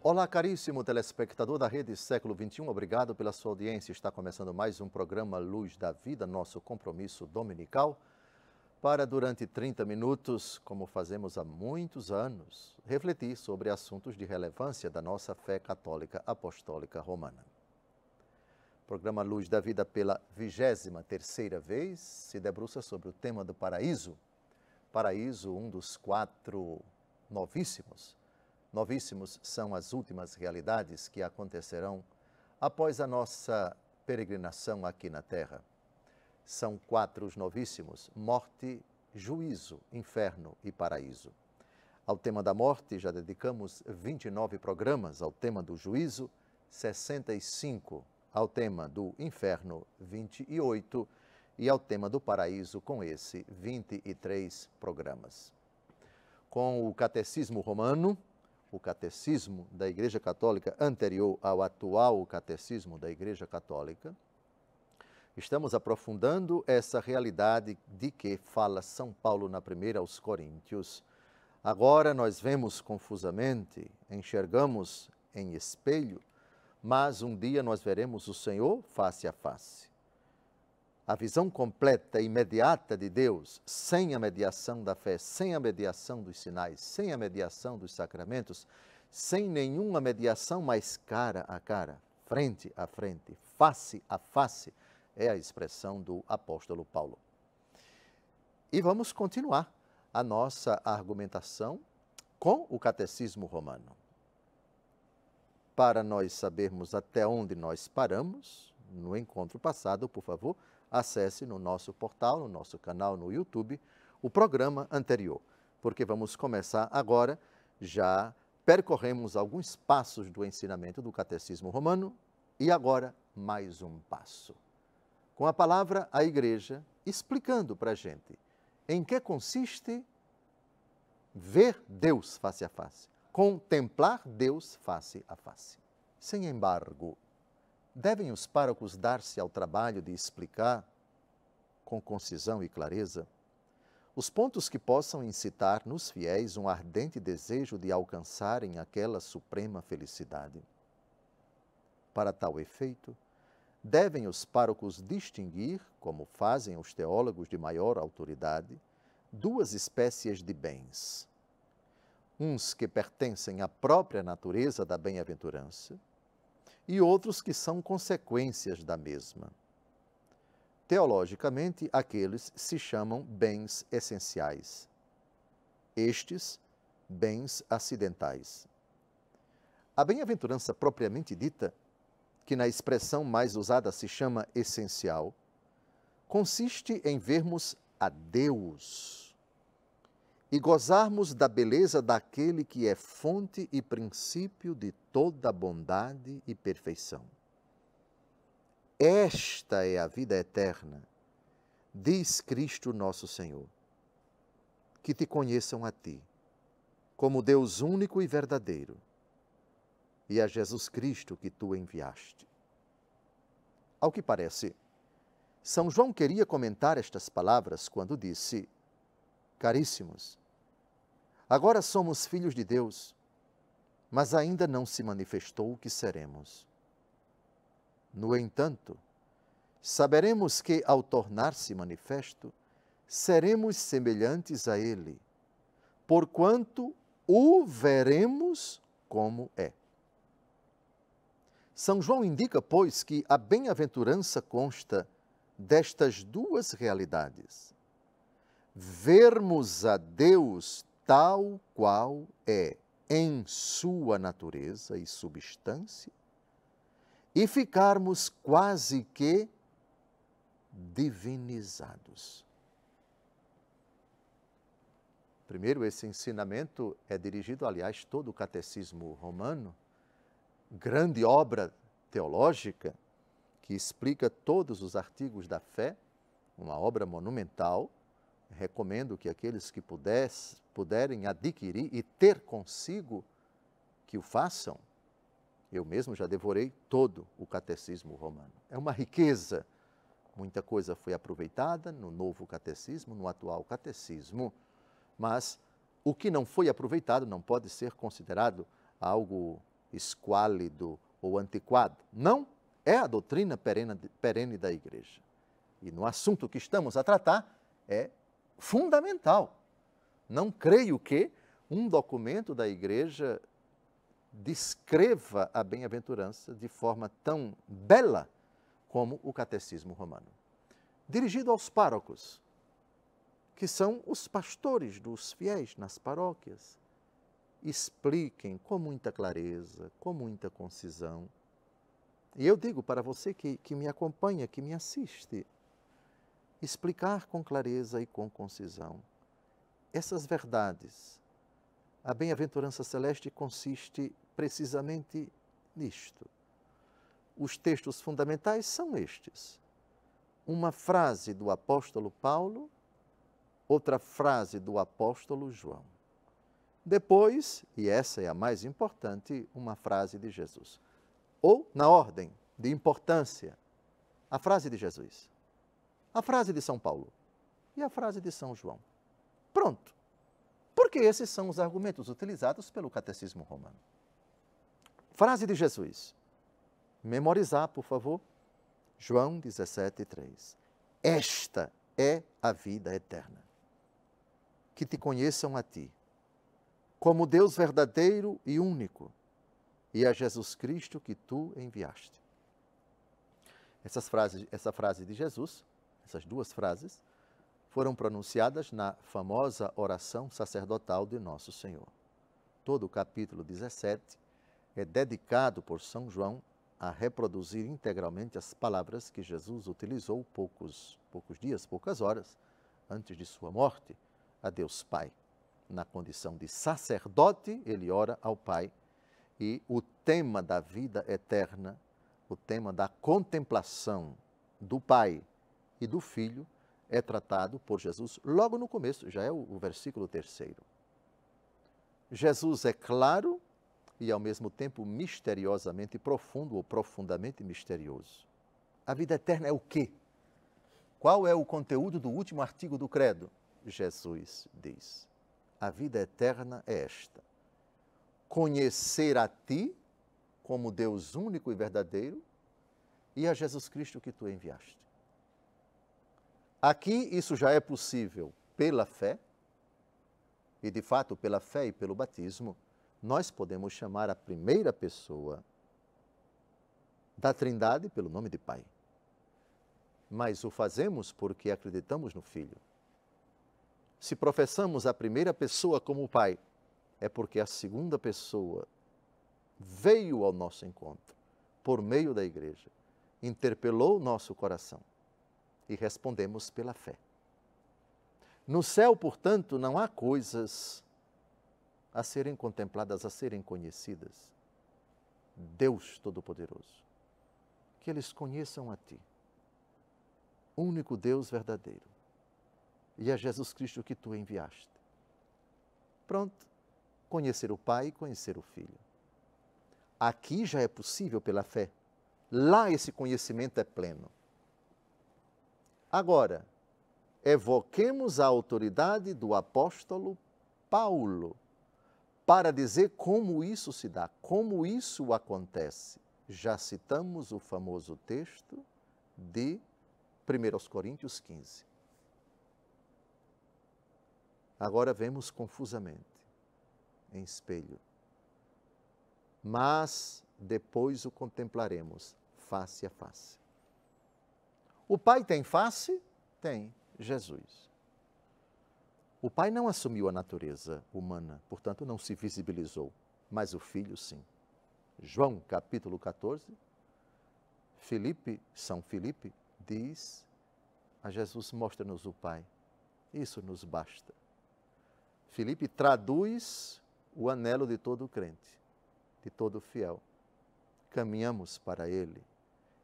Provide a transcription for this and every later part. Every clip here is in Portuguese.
Olá, caríssimo telespectador da Rede Século XXI, obrigado pela sua audiência. Está começando mais um programa Luz da Vida, nosso compromisso dominical, para durante 30 minutos, como fazemos há muitos anos, refletir sobre assuntos de relevância da nossa fé católica apostólica romana. O programa Luz da Vida, pela 23ª vez, se debruça sobre o tema do paraíso. Paraíso, um dos 4 novíssimos. Novíssimos são as últimas realidades que acontecerão após a nossa peregrinação aqui na Terra. São 4 os novíssimos: morte, juízo, inferno e paraíso. Ao tema da morte já dedicamos 29 programas, ao tema do juízo, 65, ao tema do inferno, 28 e ao tema do paraíso, com esse, 23 programas. Com o Catecismo Romano, o Catecismo da Igreja Católica anterior ao atual Catecismo da Igreja Católica, estamos aprofundando essa realidade de que fala São Paulo na primeira aos Coríntios. Agora nós vemos confusamente, enxergamos em espelho, mas um dia nós veremos o Senhor face a face. A visão completa e imediata de Deus, sem a mediação da fé, sem a mediação dos sinais, sem a mediação dos sacramentos, sem nenhuma mediação, mais cara a cara, frente a frente, face a face, é a expressão do apóstolo Paulo. E vamos continuar a nossa argumentação com o Catecismo Romano. Para nós sabermos até onde nós paramos, no encontro passado, por favor, acesse no nosso portal, no nosso canal no YouTube, o programa anterior, porque vamos começar agora, já percorremos alguns passos do ensinamento do Catecismo Romano e agora mais um passo. Com a palavra, a Igreja explicando para a gente em que consiste ver Deus face a face, contemplar Deus face a face. Sem embargo, devem os párocos dar-se ao trabalho de explicar, com concisão e clareza, os pontos que possam incitar nos fiéis um ardente desejo de alcançarem aquela suprema felicidade. Para tal efeito, devem os párocos distinguir, como fazem os teólogos de maior autoridade, 2 espécies de bens. Uns que pertencem à própria natureza da bem-aventurança, e outros que são consequências da mesma. Teologicamente, aqueles se chamam bens essenciais. Estes, bens acidentais. A bem-aventurança propriamente dita, que na expressão mais usada se chama essencial, consiste em vermos a Deus e gozarmos da beleza daquele que é fonte e princípio de toda bondade e perfeição. Esta é a vida eterna, diz Cristo nosso Senhor, que te conheçam a ti, como Deus único e verdadeiro, e a Jesus Cristo que tu enviaste. Ao que parece, São João queria comentar estas palavras quando disse: caríssimos, agora somos filhos de Deus, mas ainda não se manifestou o que seremos. No entanto, saberemos que, ao tornar-se manifesto, seremos semelhantes a Ele, porquanto o veremos como é. São João indica, pois, que a bem-aventurança consta destas 2 realidades: vermos a Deus tal qual é em sua natureza e substância e ficarmos quase que divinizados. Primeiro, esse ensinamento é dirigido, aliás, todo o Catecismo Romano, grande obra teológica que explica todos os artigos da fé, uma obra monumental. Recomendo que aqueles que puderem adquirir e ter consigo, que o façam. Eu mesmo já devorei todo o Catecismo Romano. É uma riqueza. Muita coisa foi aproveitada no novo catecismo, no atual catecismo, mas o que não foi aproveitado não pode ser considerado algo esquálido ou antiquado. Não, é a doutrina perene da Igreja. E no assunto que estamos a tratar é fundamental. Não creio que um documento da Igreja descreva a bem-aventurança de forma tão bela como o Catecismo Romano. Dirigido aos párocos, que são os pastores dos fiéis nas paróquias. Expliquem com muita clareza, com muita concisão. E eu digo para você que me acompanha, que me assiste, explicar com clareza e com concisão essas verdades. A bem-aventurança celeste consiste precisamente nisto. Os textos fundamentais são estes. Uma frase do apóstolo Paulo, outra frase do apóstolo João. Depois, e essa é a mais importante, uma frase de Jesus. Ou, na ordem de importância, a frase de Jesus, a frase de São Paulo e a frase de São João. Pronto. Porque esses são os argumentos utilizados pelo Catecismo Romano. Frase de Jesus. Memorizar, por favor. João 17:3. Esta é a vida eterna. Que te conheçam a ti, como Deus verdadeiro e único, e a Jesus Cristo que tu enviaste. Essa frase de Jesus, essas duas frases, foram pronunciadas na famosa oração sacerdotal de Nosso Senhor. Todo o capítulo 17 é dedicado por São João a reproduzir integralmente as palavras que Jesus utilizou poucos dias, poucas horas antes de sua morte, a Deus Pai. Na condição de sacerdote, ele ora ao Pai, e o tema da vida eterna, o tema da contemplação do Pai e do Filho, é tratado por Jesus logo no começo, já é o versículo 3º. Jesus é claro e ao mesmo tempo misteriosamente profundo ou profundamente misterioso. A vida eterna é o quê? Qual é o conteúdo do último artigo do credo? Jesus diz: a vida eterna é esta: conhecer a ti como Deus único e verdadeiro e a Jesus Cristo que tu enviaste. Aqui isso já é possível pela fé, e de fato pela fé e pelo batismo, nós podemos chamar a primeira pessoa da Trindade pelo nome de Pai. Mas o fazemos porque acreditamos no Filho. Se professamos a primeira pessoa como Pai, é porque a segunda pessoa veio ao nosso encontro por meio da Igreja, interpelou o nosso coração e respondemos pela fé. No céu, portanto, não há coisas a serem contempladas, a serem conhecidas. Deus Todo-Poderoso, que eles conheçam a Ti, único Deus verdadeiro, e a Jesus Cristo que Tu enviaste. Pronto, conhecer o Pai e conhecer o Filho. Aqui já é possível pela fé, lá esse conhecimento é pleno. Agora, evoquemos a autoridade do apóstolo Paulo para dizer como isso se dá, como isso acontece. Já citamos o famoso texto de 1 Coríntios 15. Agora vemos confusamente, em espelho. Mas depois o contemplaremos face a face. O Pai tem face? Tem, Jesus. O Pai não assumiu a natureza humana, portanto não se visibilizou, mas o Filho sim. João capítulo 14, São Filipe diz a Jesus: mostra-nos o Pai, isso nos basta. Filipe traduz o anelo de todo crente, de todo fiel. Caminhamos para Ele,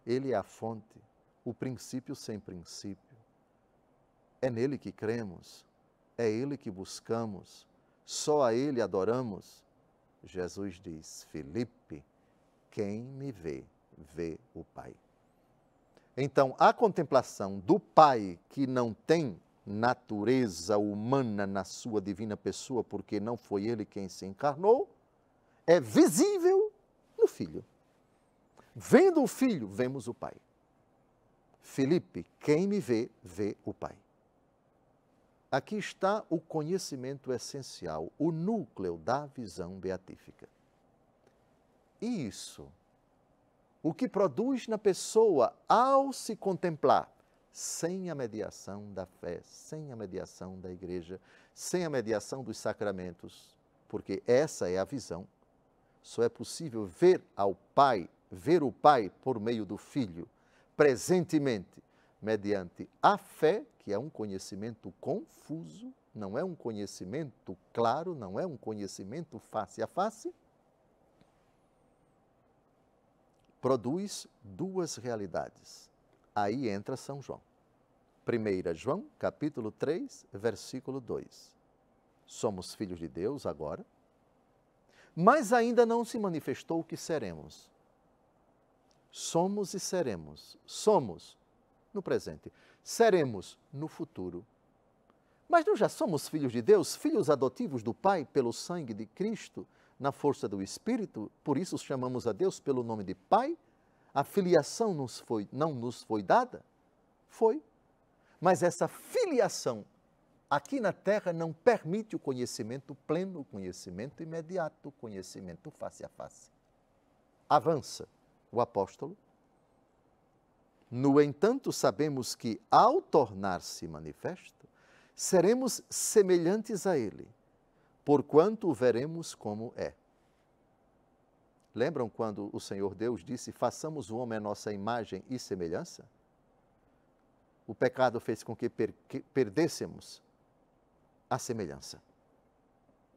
Ele é a fonte, o princípio sem princípio, É nele que cremos, é ele que buscamos, só a ele adoramos. Jesus diz: Filipe, quem me vê, vê o Pai. Então, a contemplação do Pai, que não tem natureza humana na sua divina pessoa, porque não foi ele quem se encarnou, é visível no Filho. Vendo o Filho, vemos o Pai. Filipe, quem me vê, vê o Pai. Aqui está o conhecimento essencial, o núcleo da visão beatífica. E isso, o que produz na pessoa ao se contemplar, sem a mediação da fé, sem a mediação da igreja, sem a mediação dos sacramentos, porque essa é a visão. Só é possível ver ao Pai, ver o Pai por meio do Filho, presentemente, mediante a fé, que é um conhecimento confuso, não é um conhecimento claro, não é um conhecimento face a face, produz duas realidades. Aí entra São João. 1 João, capítulo 3, versículo 2. Somos filhos de Deus agora, mas ainda não se manifestou o que seremos. Somos e seremos. Somos no presente. Seremos no futuro. Mas não já somos filhos de Deus, filhos adotivos do Pai pelo sangue de Cristo, na força do Espírito, por isso chamamos a Deus pelo nome de Pai? A filiação não nos foi dada? Foi. Mas essa filiação aqui na Terra não permite o conhecimento pleno, o conhecimento imediato, o conhecimento face a face. Avança o apóstolo. No entanto, sabemos que, ao tornar-se manifesto, seremos semelhantes a Ele, porquanto o veremos como é. Lembram quando o Senhor Deus disse, façamos o homem à nossa imagem e semelhança? O pecado fez com que perdêssemos a semelhança.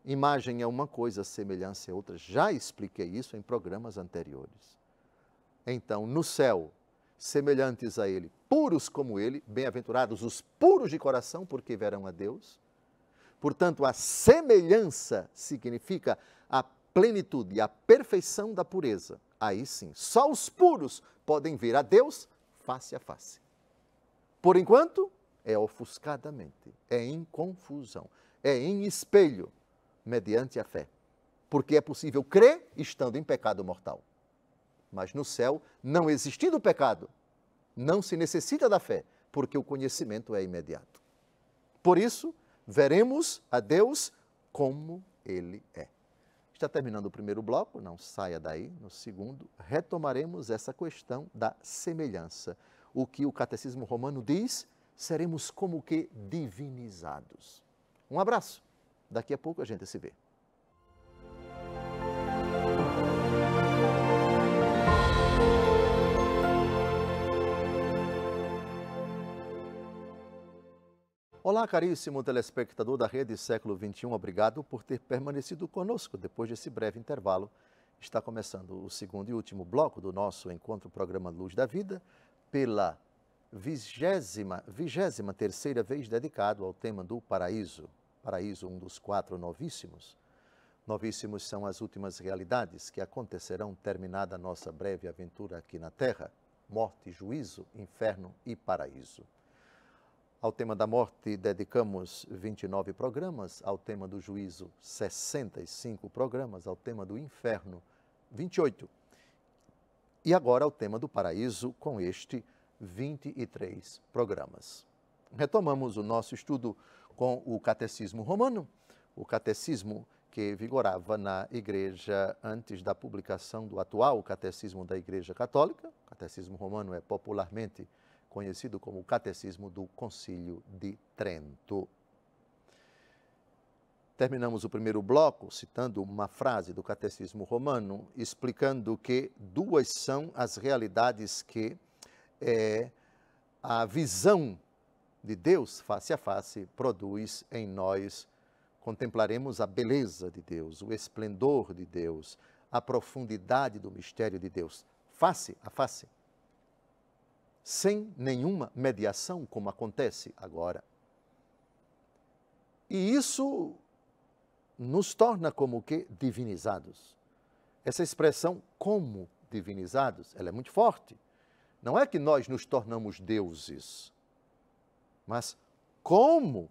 Imagem é uma coisa, semelhança é outra. Já expliquei isso em programas anteriores. Então, no céu, semelhantes a Ele, puros como Ele, bem-aventurados os puros de coração, porque verão a Deus. Portanto, a semelhança significa a plenitude, a perfeição da pureza. Aí sim, só os puros podem ver a Deus face a face. Por enquanto, é ofuscadamente, é em confusão, é em espelho, mediante a fé. Porque é possível crer estando em pecado mortal. Mas no céu, não existindo pecado, não se necessita da fé, porque o conhecimento é imediato. Por isso, veremos a Deus como Ele é. Está terminando o primeiro bloco, não saia daí. No segundo, retomaremos essa questão da semelhança. O que o Catecismo Romano diz, seremos como que divinizados. Um abraço. Daqui a pouco a gente se vê. Olá, caríssimo telespectador da Rede Século XXI, obrigado por ter permanecido conosco. Depois desse breve intervalo, está começando o segundo e último bloco do nosso encontro programa Luz da Vida, pela 23ª vez dedicado ao tema do paraíso. Paraíso, um dos 4 novíssimos. Novíssimos são as últimas realidades que acontecerão terminada a nossa breve aventura aqui na Terra. Morte, juízo, inferno e paraíso. Ao tema da morte dedicamos 29 programas, ao tema do juízo 65 programas, ao tema do inferno 28. E agora ao tema do paraíso com este 23 programas. Retomamos o nosso estudo com o Catecismo Romano, o catecismo que vigorava na Igreja antes da publicação do atual Catecismo da Igreja Católica. O Catecismo Romano é popularmente conhecido como o Catecismo do Concílio de Trento. Terminamos o primeiro bloco citando uma frase do Catecismo Romano, explicando que duas são as realidades que a visão de Deus face a face produz em nós. Contemplaremos a beleza de Deus, o esplendor de Deus, a profundidade do mistério de Deus, face a face. Sem nenhuma mediação, como acontece agora. E isso nos torna como que divinizados. Essa expressão como divinizados, ela é muito forte. Não é que nós nos tornamos deuses, mas como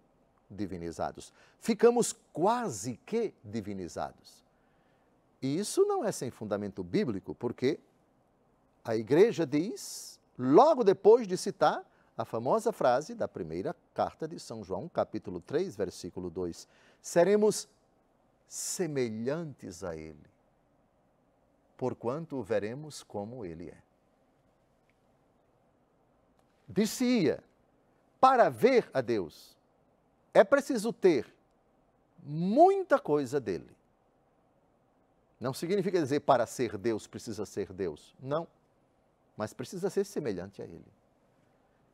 divinizados. Ficamos quase que divinizados. E isso não é sem fundamento bíblico, porque a igreja diz, logo depois de citar a famosa frase da primeira carta de São João, capítulo 3, versículo 2, seremos semelhantes a ele, porquanto o veremos como ele é. Disse-ia, para ver a Deus, é preciso ter muita coisa dele. Não significa dizer para ser Deus precisa ser Deus. Não. Mas precisa ser semelhante a ele.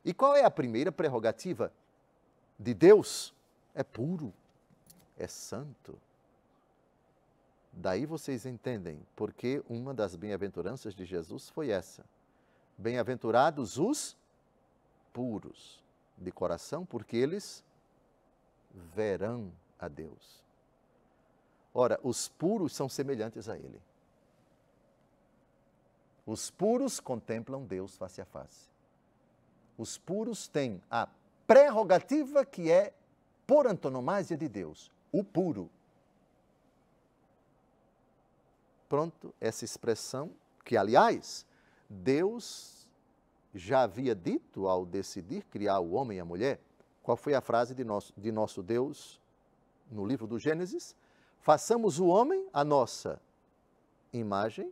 E qual é a primeira prerrogativa de Deus? É puro, é santo. Daí vocês entendem porque uma das bem-aventuranças de Jesus foi essa. Bem-aventurados os puros de coração, porque eles verão a Deus. Ora, os puros são semelhantes a ele. Os puros contemplam Deus face a face. Os puros têm a prerrogativa que é por antonomasia de Deus, o puro. Pronto, essa expressão que, aliás, Deus já havia dito ao decidir criar o homem e a mulher. Qual foi a frase de nosso Deus no livro do Gênesis? Façamos o homem a nossa imagem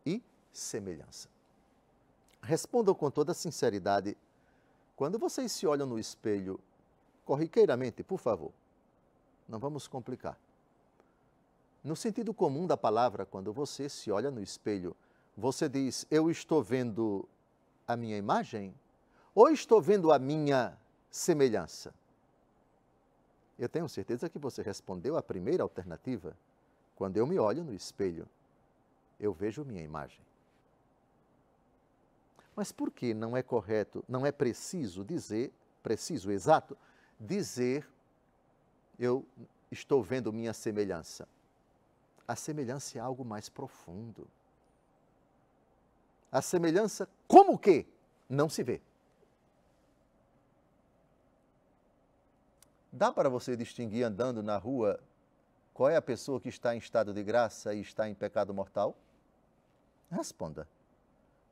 e semelhança. Respondam com toda sinceridade, quando vocês se olham no espelho, corriqueiramente, por favor, não vamos complicar. No sentido comum da palavra, quando você se olha no espelho, você diz, eu estou vendo a minha imagem ou estou vendo a minha semelhança? Eu tenho certeza que você respondeu a primeira alternativa. Quando eu me olho no espelho, eu vejo minha imagem. Mas por que não é correto, não é preciso dizer, exato, dizer eu estou vendo minha semelhança? A semelhança é algo mais profundo. A semelhança, como que não se vê? Dá para você distinguir andando na rua qual é a pessoa que está em estado de graça e está em pecado mortal? Responda.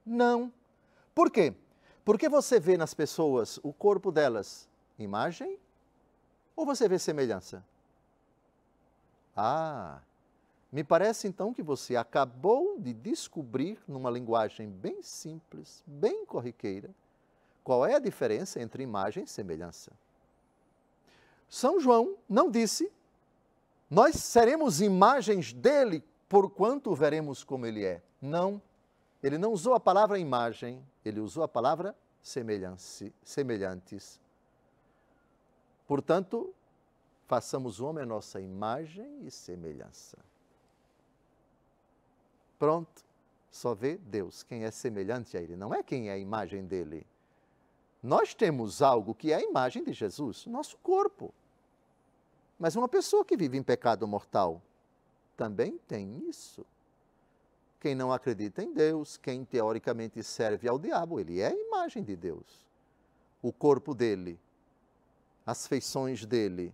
Não. Por quê? Porque você vê nas pessoas o corpo delas imagem ou você vê semelhança? Ah, me parece então que você acabou de descobrir, numa linguagem bem simples, bem corriqueira, qual é a diferença entre imagem e semelhança. São João não disse, nós seremos imagens dele, porquanto o veremos como ele é. Não, ele não usou a palavra imagem, ele usou a palavra semelhantes. Portanto, façamos o homem a nossa imagem e semelhança. Pronto, só vê Deus, quem é semelhante a ele, não é quem é a imagem dele. Nós temos algo que é a imagem de Jesus, nosso corpo. Mas uma pessoa que vive em pecado mortal também tem isso. Quem não acredita em Deus, quem teoricamente serve ao diabo, ele é a imagem de Deus. O corpo dele, as feições dele,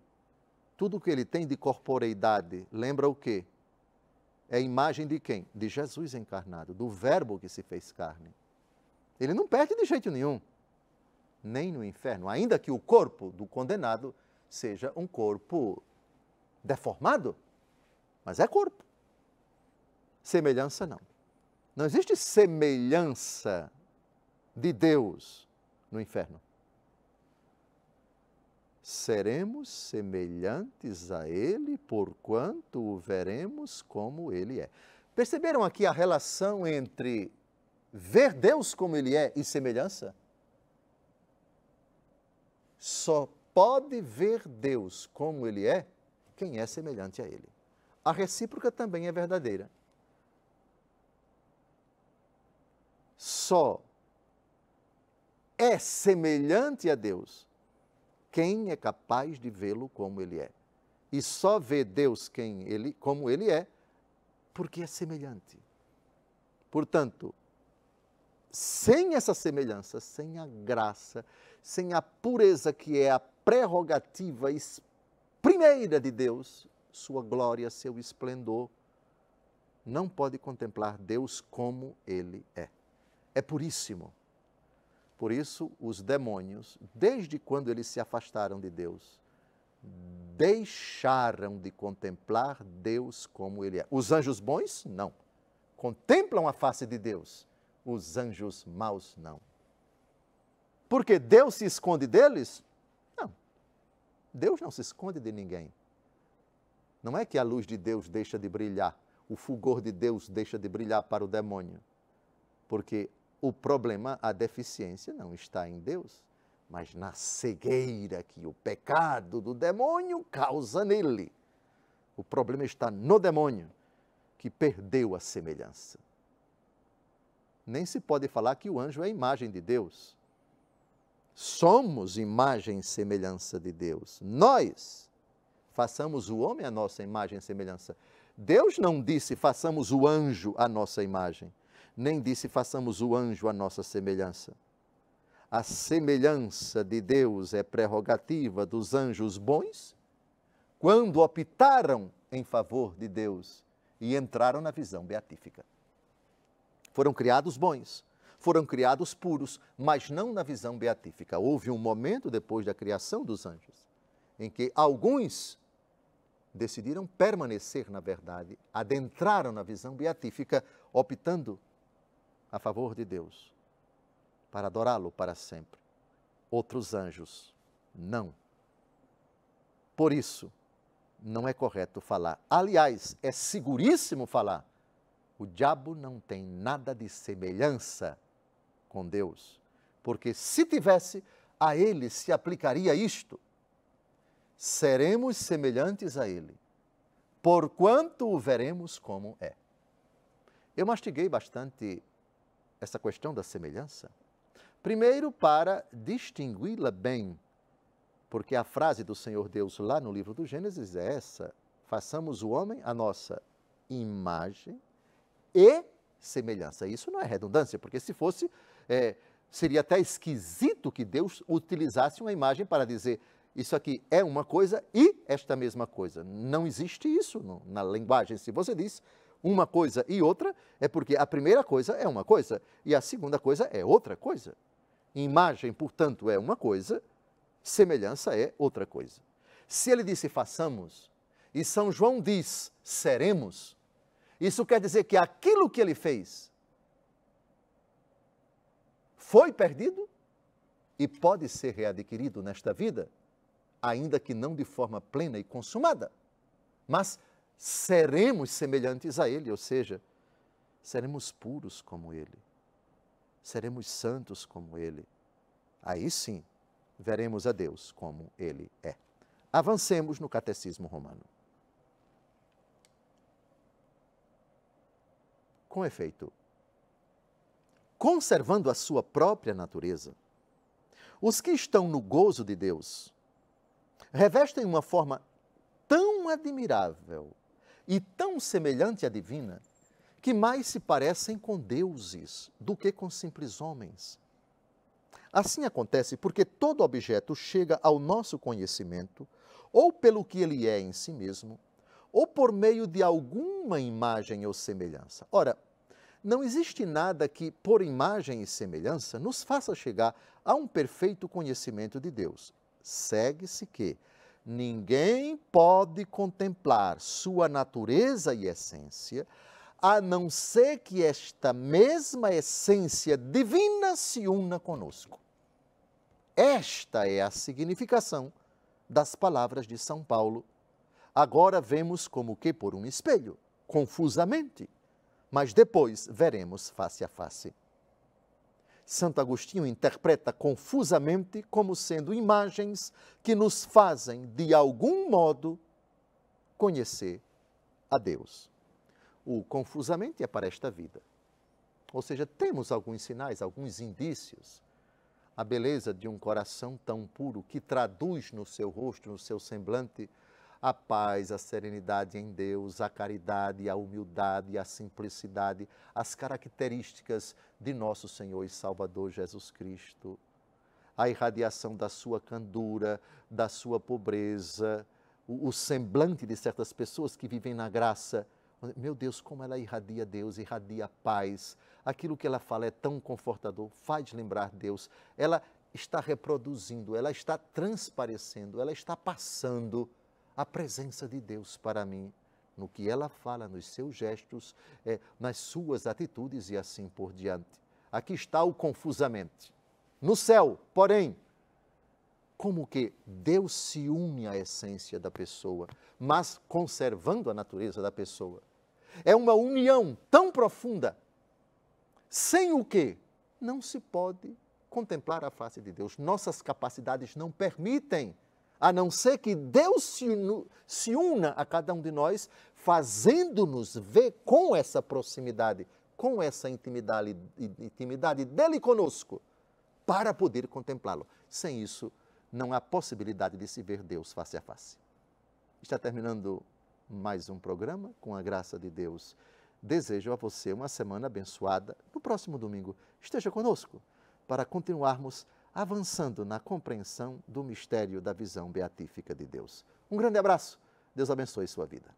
tudo que ele tem de corporeidade, lembra o quê? É a imagem de quem? De Jesus encarnado, do Verbo que se fez carne. Ele não perde de jeito nenhum, nem no inferno, ainda que o corpo do condenado seja um corpo deformado, mas é corpo. Semelhança não. Não existe semelhança de Deus no inferno. Seremos semelhantes a Ele, porquanto o veremos como Ele é. Perceberam aqui a relação entre ver Deus como Ele é e semelhança? Só pode ver Deus como Ele é quem é semelhante a Ele. A recíproca também é verdadeira. Só é semelhante a Deus quem é capaz de vê-lo como ele é. E só vê Deus como ele é, porque é semelhante. Portanto, sem essa semelhança, sem a graça, sem a pureza que é a prerrogativa primeira de Deus, sua glória, seu esplendor, não pode contemplar Deus como ele é. É puríssimo. Por isso, os demônios, desde quando eles se afastaram de Deus, deixaram de contemplar Deus como ele é. Os anjos bons, não. Contemplam a face de Deus. Os anjos maus, não. Porque Deus se esconde deles? Não. Deus não se esconde de ninguém. Não é que a luz de Deus deixa de brilhar, o fulgor de Deus deixa de brilhar para o demônio. Porque o problema, a deficiência, não está em Deus, mas na cegueira que o pecado do demônio causa nele. O problema está no demônio, que perdeu a semelhança. Nem se pode falar que o anjo é a imagem de Deus. Somos imagem e semelhança de Deus. Nós façamos o homem a nossa imagem e semelhança. Deus não disse façamos o anjo a nossa imagem, nem disse façamos o anjo a nossa semelhança. A semelhança de Deus é prerrogativa dos anjos bons, quando optaram em favor de Deus e entraram na visão beatífica. Foram criados bons, foram criados puros, mas não na visão beatífica. Houve um momento depois da criação dos anjos, em que alguns decidiram permanecer na verdade, adentraram na visão beatífica, optando a favor de Deus, para adorá-lo para sempre. Outros anjos, não. Por isso, não é correto falar. Aliás, é seguríssimo falar. O diabo não tem nada de semelhança com Deus, porque se tivesse, a ele se aplicaria isto: seremos semelhantes a ele, porquanto o veremos como é. Eu mastiguei bastante essa questão da semelhança, primeiro para distingui-la bem, porque a frase do Senhor Deus lá no livro do Gênesis é essa: façamos o homem a nossa imagem e semelhança. Isso não é redundância, porque se fosse, seria até esquisito que Deus utilizasse uma imagem para dizer isso aqui é uma coisa e esta mesma coisa. Não existe isso na linguagem. Se você diz uma coisa e outra, é porque a primeira coisa é uma coisa e a segunda coisa é outra coisa. Imagem, portanto, é uma coisa, semelhança é outra coisa. Se ele disse façamos e São João diz seremos, isso quer dizer que aquilo que ele fez foi perdido e pode ser readquirido nesta vida, ainda que não de forma plena e consumada, mas seremos semelhantes a ele, ou seja, seremos puros como ele, seremos santos como ele. Aí sim, veremos a Deus como ele é. Avancemos no Catecismo Romano. Com efeito, conservando a sua própria natureza, os que estão no gozo de Deus revestem uma forma tão admirável e tão semelhante à divina, que mais se parecem com deuses do que com simples homens. Assim acontece porque todo objeto chega ao nosso conhecimento, ou pelo que ele é em si mesmo, ou por meio de alguma imagem ou semelhança. Ora, não existe nada que, por imagem e semelhança, nos faça chegar a um perfeito conhecimento de Deus. Segue-se que ninguém pode contemplar sua natureza e essência, a não ser que esta mesma essência divina se una conosco. Esta é a significação das palavras de São Paulo. Agora vemos como que por um espelho, confusamente, mas depois veremos face a face. Santo Agostinho interpreta confusamente como sendo imagens que nos fazem, de algum modo, conhecer a Deus. O confusamente é para esta vida. Ou seja, temos alguns sinais, alguns indícios, a beleza de um coração tão puro que traduz no seu rosto, no seu semblante, a paz, a serenidade em Deus, a caridade, a humildade, a simplicidade, as características de nosso Senhor e Salvador Jesus Cristo. A irradiação da sua candura, da sua pobreza, o semblante de certas pessoas que vivem na graça. Meu Deus, como ela irradia Deus, irradia paz. Aquilo que ela fala é tão confortador, faz lembrar Deus. Ela está reproduzindo, ela está transparecendo, ela está passando a presença de Deus para mim, no que ela fala, nos seus gestos, nas suas atitudes e assim por diante. Aqui está o confusamente. No céu, porém, como que Deus se une à essência da pessoa, mas conservando a natureza da pessoa. É uma união tão profunda, sem o que não se pode contemplar a face de Deus. Nossas capacidades não permitem, a não ser que Deus se una a cada um de nós, fazendo-nos ver com essa proximidade, com essa intimidade dele conosco, para poder contemplá-lo. Sem isso, não há possibilidade de se ver Deus face a face. Está terminando mais um programa, com a graça de Deus. Desejo a você uma semana abençoada. No próximo domingo, esteja conosco para continuarmos avançando na compreensão do mistério da visão beatífica de Deus. Um grande abraço. Deus abençoe sua vida.